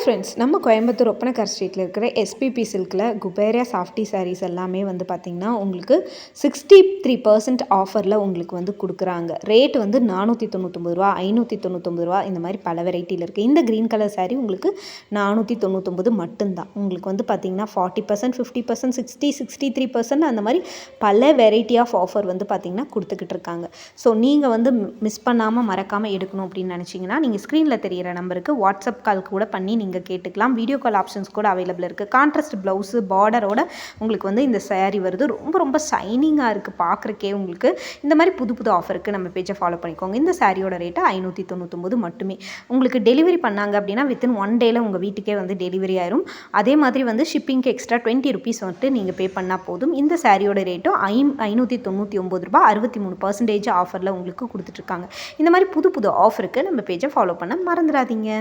Friends, நம்ம கோயம்புத்தூர் ஒப்பனக்கார் ஸ்ட்ரீட்டில் இருக்கிற எஸ்பிபி சில்கில் குபேரியா சாஃப்டி சாரீஸ் எல்லாமே வந்து பார்த்திங்கன்னா உங்களுக்கு 63% ஆஃபரில் உங்களுக்கு வந்து கொடுக்குறாங்க. ரேட் வந்து 499 ரூபா, 599 ரூபா, இந்த மாதிரி பல வெரைட்டியில் இருக்குது. இந்த க்ரீன் கலர் சாரீ உங்களுக்கு 499 மட்டும்தான். உங்களுக்கு வந்து பார்த்திங்கன்னா 40%, 50%, 60, 63% அந்த மாதிரி பல வெரைட்டி ஆஃப் ஆஃபர் வந்து பார்த்திங்கன்னா கொடுத்துக்கிட்டு இருக்காங்க. ஸோ நீங்கள் வந்து மிஸ் பண்ணாமல் மறக்காமல் எடுக்கணும் அப்படின்னு நினச்சிங்கன்னா நீங்கள் ஸ்க்ரீனில் தெரிகிற நம்பருக்கு வாட்ஸ்அப் கால் கூட பண்ணி நீங்கள் கேட்டுக்கலாம். வீடியோ கால் ஆப்ஷன்ஸ் கூட அவைலபிள் இருக்குது. கான்ட்ராஸ்ட் ப்ளவுஸு பார்டரோட உங்களுக்கு வந்து இந்த சாரீ வருது. ரொம்ப ரொம்ப ஷைனிங்காக இருக்குது பார்க்குறக்கே. உங்களுக்கு இந்த மாதிரி புது புது ஆஃபருக்கு நம்ம பேஜை ஃபாலோ பண்ணிக்கோங்க. இந்த சாரியோட ரேட்டு 599 மட்டுமே. உங்களுக்கு டெலிவரி பண்ணாங்க அப்படின்னா வித்தின் 1 டேயில் உங்கள் வீட்டுக்கே வந்து டெலிவரி ஆயிரும். அதே மாதிரி வந்து ஷிப்பிங்க்கு எக்ஸ்ட்ரா 20 ருபீஸ் வந்துட்டு நீங்கள் பே பண்ணால் போதும். இந்த சாரியோட ரேட்டும் 599 ரூபா, 63% ஆஃபரில் உங்களுக்கு கொடுத்துட்ருக்காங்க. இந்த மாதிரி புது புது ஆஃபருக்கு நம்ம பேஜை ஃபாலோ பண்ண மறந்துடாதீங்க.